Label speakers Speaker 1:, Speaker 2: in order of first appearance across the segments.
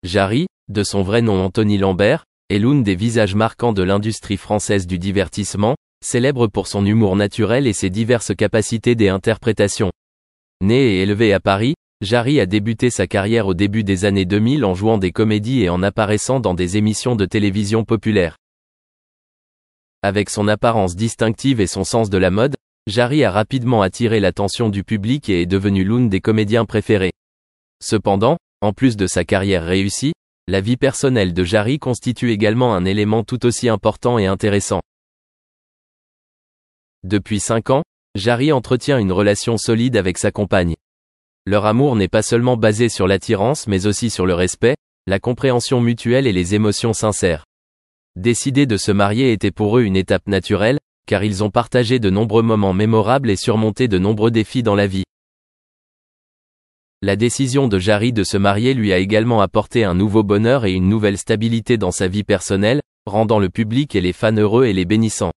Speaker 1: Jarry, de son vrai nom Anthony Lambert, est l'une des visages marquants de l'industrie française du divertissement, célèbre pour son humour naturel et ses diverses capacités d'interprétation. Né et élevé à Paris, Jarry a débuté sa carrière au début des années 2000 en jouant des comédies et en apparaissant dans des émissions de télévision populaires. Avec son apparence distinctive et son sens de la mode, Jarry a rapidement attiré l'attention du public et est devenu l'un des comédiens préférés. Cependant, en plus de sa carrière réussie, la vie personnelle de Jarry constitue également un élément tout aussi important et intéressant. Depuis 5 ans, Jarry entretient une relation solide avec sa compagne. Leur amour n'est pas seulement basé sur l'attirance mais aussi sur le respect, la compréhension mutuelle et les émotions sincères. Décider de se marier était pour eux une étape naturelle, car ils ont partagé de nombreux moments mémorables et surmonté de nombreux défis dans la vie. La décision de Jarry de se marier lui a également apporté un nouveau bonheur et une nouvelle stabilité dans sa vie personnelle, rendant le public et les fans heureux et les bénissant.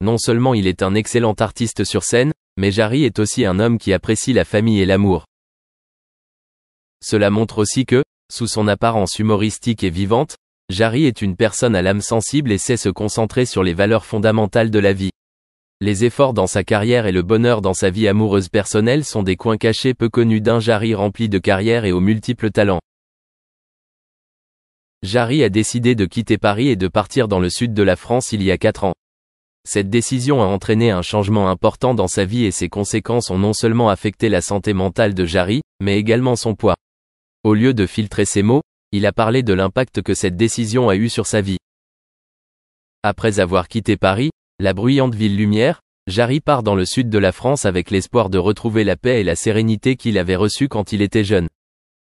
Speaker 1: Non seulement il est un excellent artiste sur scène, mais Jarry est aussi un homme qui apprécie la famille et l'amour. Cela montre aussi que, sous son apparence humoristique et vivante, Jarry est une personne à l'âme sensible et sait se concentrer sur les valeurs fondamentales de la vie. Les efforts dans sa carrière et le bonheur dans sa vie amoureuse personnelle sont des coins cachés peu connus d'un Jarry rempli de carrière et aux multiples talents. Jarry a décidé de quitter Paris et de partir dans le sud de la France il y a 4 ans. Cette décision a entraîné un changement important dans sa vie et ses conséquences ont non seulement affecté la santé mentale de Jarry, mais également son poids. Au lieu de filtrer ses mots, il a parlé de l'impact que cette décision a eu sur sa vie. Après avoir quitté Paris, la bruyante ville lumière, Jarry part dans le sud de la France avec l'espoir de retrouver la paix et la sérénité qu'il avait reçue quand il était jeune.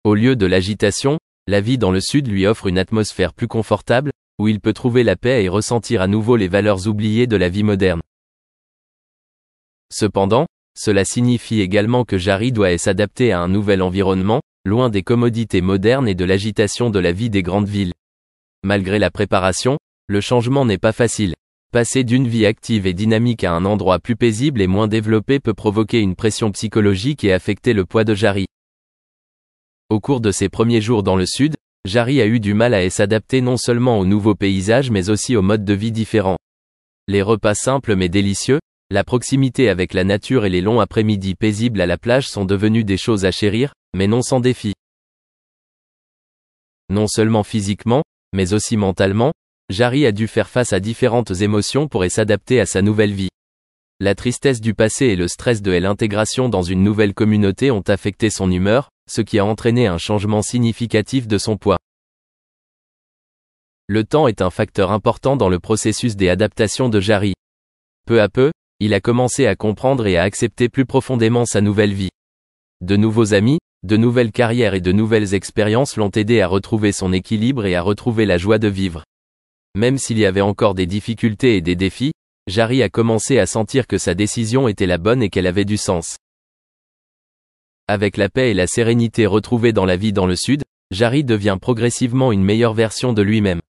Speaker 1: Au lieu de l'agitation, la vie dans le sud lui offre une atmosphère plus confortable, où il peut trouver la paix et ressentir à nouveau les valeurs oubliées de la vie moderne. Cependant, cela signifie également que Jarry doit s'adapter à un nouvel environnement, loin des commodités modernes et de l'agitation de la vie des grandes villes. Malgré la préparation, le changement n'est pas facile. Passer d'une vie active et dynamique à un endroit plus paisible et moins développé peut provoquer une pression psychologique et affecter le poids de Jarry. Au cours de ses premiers jours dans le sud, Jarry a eu du mal à s'adapter non seulement aux nouveaux paysages mais aussi aux modes de vie différents. Les repas simples mais délicieux, la proximité avec la nature et les longs après-midi paisibles à la plage sont devenus des choses à chérir, mais non sans défi. Non seulement physiquement, mais aussi mentalement, Jarry a dû faire face à différentes émotions pour s'adapter à sa nouvelle vie. La tristesse du passé et le stress de l'intégration dans une nouvelle communauté ont affecté son humeur, ce qui a entraîné un changement significatif de son poids. Le temps est un facteur important dans le processus d'adaptation de Jarry. Peu à peu, il a commencé à comprendre et à accepter plus profondément sa nouvelle vie. De nouveaux amis, de nouvelles carrières et de nouvelles expériences l'ont aidé à retrouver son équilibre et à retrouver la joie de vivre. Même s'il y avait encore des difficultés et des défis, Jarry a commencé à sentir que sa décision était la bonne et qu'elle avait du sens. Avec la paix et la sérénité retrouvées dans la vie dans le sud, Jarry devient progressivement une meilleure version de lui-même.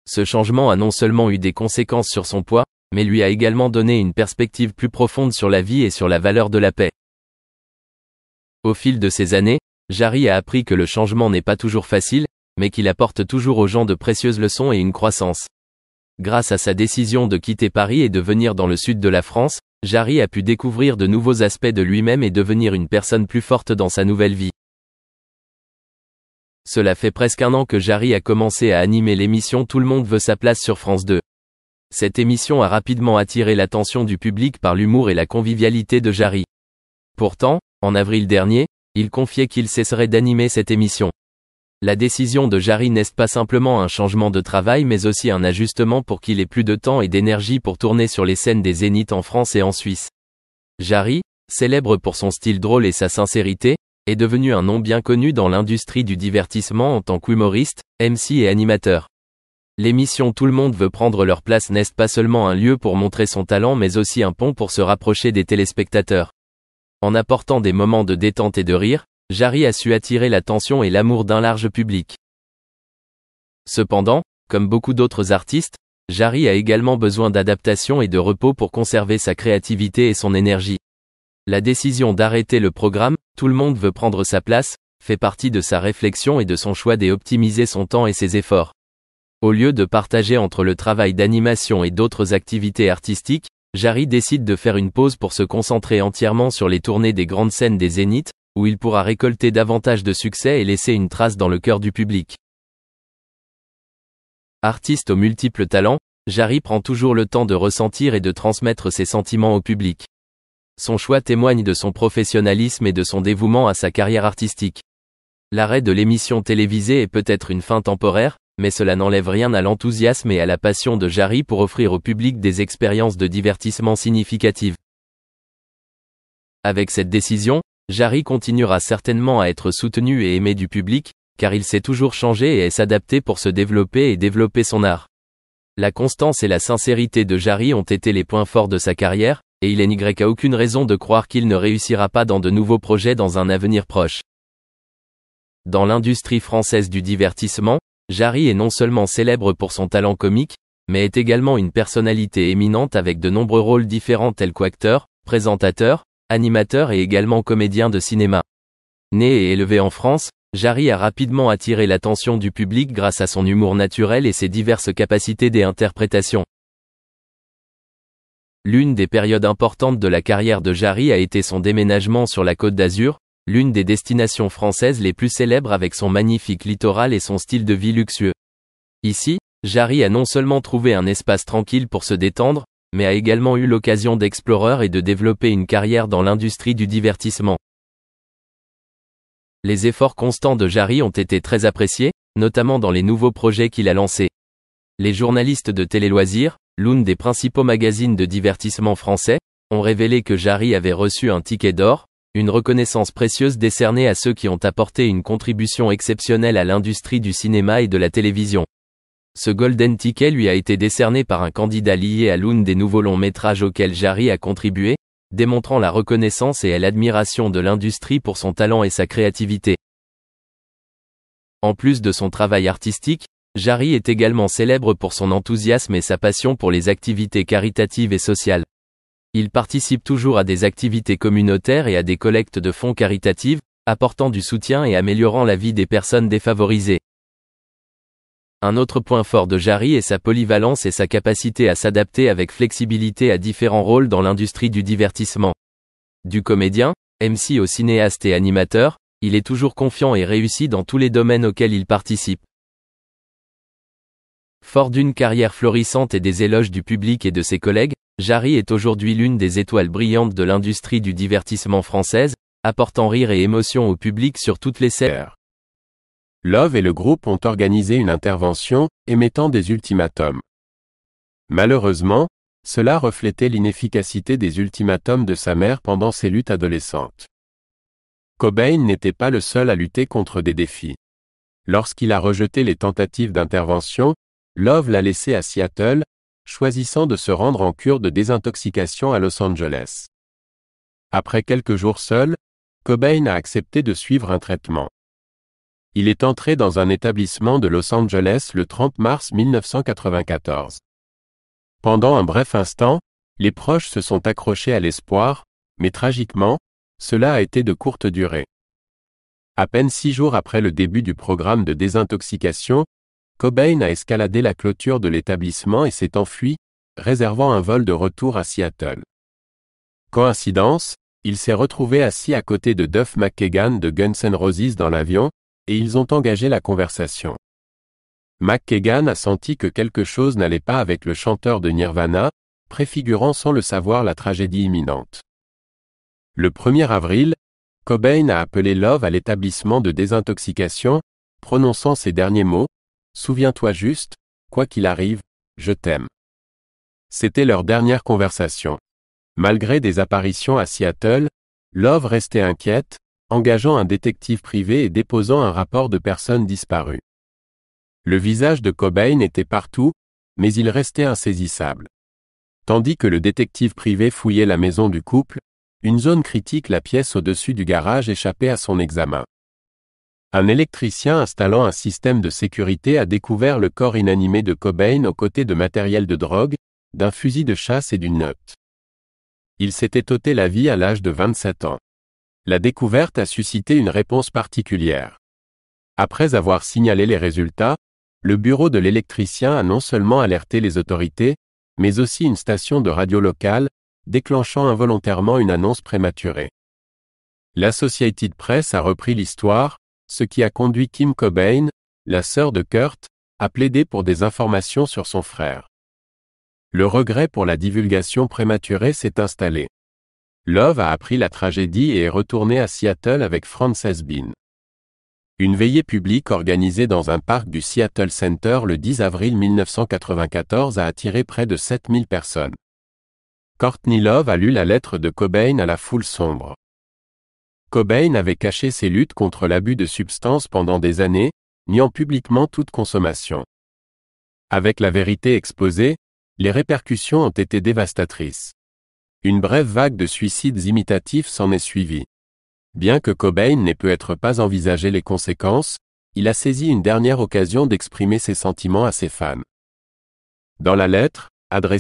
Speaker 1: Ce changement a non seulement eu des conséquences sur son poids, mais lui a également donné une perspective plus profonde sur la vie et sur la valeur de la paix. Au fil de ces années, Jarry a appris que le changement n'est pas toujours facile, mais qu'il apporte toujours aux gens de précieuses leçons et une croissance. Grâce à sa décision de quitter Paris et de venir dans le sud de la France, Jarry a pu découvrir de nouveaux aspects de lui-même et devenir une personne plus forte dans sa nouvelle vie. Cela fait presque 1 an que Jarry a commencé à animer l'émission Tout le monde veut sa place sur France 2. Cette émission a rapidement attiré l'attention du public par l'humour et la convivialité de Jarry. Pourtant, en avril dernier, il confiait qu'il cesserait d'animer cette émission. La décision de Jarry n'est pas simplement un changement de travail mais aussi un ajustement pour qu'il ait plus de temps et d'énergie pour tourner sur les scènes des Zéniths en France et en Suisse. Jarry, célèbre pour son style drôle et sa sincérité, est devenu un nom bien connu dans l'industrie du divertissement en tant qu'humoriste, MC et animateur. L'émission Tout le monde veut prendre leur place n'est pas seulement un lieu pour montrer son talent mais aussi un pont pour se rapprocher des téléspectateurs. En apportant des moments de détente et de rire, Jarry a su attirer l'attention et l'amour d'un large public. Cependant, comme beaucoup d'autres artistes, Jarry a également besoin d'adaptation et de repos pour conserver sa créativité et son énergie. La décision d'arrêter le programme, Tout le monde veut prendre sa place, fait partie de sa réflexion et de son choix d'optimiser son temps et ses efforts. Au lieu de partager entre le travail d'animation et d'autres activités artistiques, Jarry décide de faire une pause pour se concentrer entièrement sur les tournées des grandes scènes des Zéniths, où il pourra récolter davantage de succès et laisser une trace dans le cœur du public. Artiste aux multiples talents, Jarry prend toujours le temps de ressentir et de transmettre ses sentiments au public. Son choix témoigne de son professionnalisme et de son dévouement à sa carrière artistique. L'arrêt de l'émission télévisée est peut-être une fin temporaire, mais cela n'enlève rien à l'enthousiasme et à la passion de Jarry pour offrir au public des expériences de divertissement significatives. Avec cette décision, Jarry continuera certainement à être soutenu et aimé du public, car il sait toujours changer et s'adapter pour se développer et développer son art. La constance et la sincérité de Jarry ont été les points forts de sa carrière, et il n'y a aucune raison de croire qu'il ne réussira pas dans de nouveaux projets dans un avenir proche. Dans l'industrie française du divertissement, Jarry est non seulement célèbre pour son talent comique, mais est également une personnalité éminente avec de nombreux rôles différents tels qu'acteur, présentateur, animateur et également comédien de cinéma. Né et élevé en France, Jarry a rapidement attiré l'attention du public grâce à son humour naturel et ses diverses capacités d'interprétation. L'une des périodes importantes de la carrière de Jarry a été son déménagement sur la Côte d'Azur, l'une des destinations françaises les plus célèbres avec son magnifique littoral et son style de vie luxueux. Ici, Jarry a non seulement trouvé un espace tranquille pour se détendre, mais a également eu l'occasion d'explorer et de développer une carrière dans l'industrie du divertissement. Les efforts constants de Jarry ont été très appréciés, notamment dans les nouveaux projets qu'il a lancés. Les journalistes de Télé-Loisirs, l'un des principaux magazines de divertissement français, ont révélé que Jarry avait reçu un ticket d'or, une reconnaissance précieuse décernée à ceux qui ont apporté une contribution exceptionnelle à l'industrie du cinéma et de la télévision. Ce Golden Ticket lui a été décerné par un candidat lié à l'un des nouveaux longs métrages auxquels Jarry a contribué, démontrant la reconnaissance et l'admiration de l'industrie pour son talent et sa créativité. En plus de son travail artistique, Jarry est également célèbre pour son enthousiasme et sa passion pour les activités caritatives et sociales. Il participe toujours à des activités communautaires et à des collectes de fonds caritatives, apportant du soutien et améliorant la vie des personnes défavorisées. Un autre point fort de Jarry est sa polyvalence et sa capacité à s'adapter avec flexibilité à différents rôles dans l'industrie du divertissement. Du comédien, MC au cinéaste et animateur, il est toujours confiant et réussi dans tous les domaines auxquels il participe. Fort d'une carrière florissante et des éloges du public et de ses collègues, Jarry est aujourd'hui l'une des étoiles brillantes de l'industrie du divertissement française, apportant rire et émotion au public sur toutes les scènes.
Speaker 2: Love et le groupe ont organisé une intervention, émettant des ultimatums. Malheureusement, cela reflétait l'inefficacité des ultimatums de sa mère pendant ses luttes adolescentes. Cobain n'était pas le seul à lutter contre des défis. Lorsqu'il a rejeté les tentatives d'intervention, Love l'a laissé à Seattle, choisissant de se rendre en cure de désintoxication à Los Angeles. Après quelques jours seul, Cobain a accepté de suivre un traitement. Il est entré dans un établissement de Los Angeles le 30 mars 1994. Pendant un bref instant, les proches se sont accrochés à l'espoir, mais tragiquement, cela a été de courte durée. À peine 6 jours après le début du programme de désintoxication, Cobain a escaladé la clôture de l'établissement et s'est enfui, réservant un vol de retour à Seattle. Coïncidence, il s'est retrouvé assis à côté de Duff McKagan de Guns N' Roses dans l'avion, et ils ont engagé la conversation. McKagan a senti que quelque chose n'allait pas avec le chanteur de Nirvana, préfigurant sans le savoir la tragédie imminente. Le 1er avril, Cobain a appelé Love à l'établissement de désintoxication, prononçant ces derniers mots: « Souviens-toi juste, quoi qu'il arrive, je t'aime. » C'était leur dernière conversation. Malgré des apparitions à Seattle, Love restait inquiète, engageant un détective privé et déposant un rapport de personnes disparues. Le visage de Cobain était partout, mais il restait insaisissable. Tandis que le détective privé fouillait la maison du couple, une zone critique, la pièce au-dessus du garage, échappait à son examen. Un électricien installant un système de sécurité a découvert le corps inanimé de Cobain aux côtés de matériel de drogue, d'un fusil de chasse et d'une note. Il s'était ôté la vie à l'âge de 27 ans. La découverte a suscité une réponse particulière. Après avoir signalé les résultats, le bureau de l'électricien a non seulement alerté les autorités, mais aussi une station de radio locale, déclenchant involontairement une annonce prématurée. L'Associated Press a repris l'histoire, ce qui a conduit Kim Cobain, la sœur de Kurt, à plaider pour des informations sur son frère. Le regret pour la divulgation prématurée s'est installé. Love a appris la tragédie et est retourné à Seattle avec Frances Bean. Une veillée publique organisée dans un parc du Seattle Center le 10 avril 1994 a attiré près de 7000 personnes. Courtney Love a lu la lettre de Cobain à la foule sombre. Cobain avait caché ses luttes contre l'abus de substances pendant des années, niant publiquement toute consommation. Avec la vérité exposée, les répercussions ont été dévastatrices. Une brève vague de suicides imitatifs s'en est suivie. Bien que Cobain n'ait peut-être pas envisagé les conséquences, il a saisi une dernière occasion d'exprimer ses sentiments à ses fans. Dans la lettre, adressée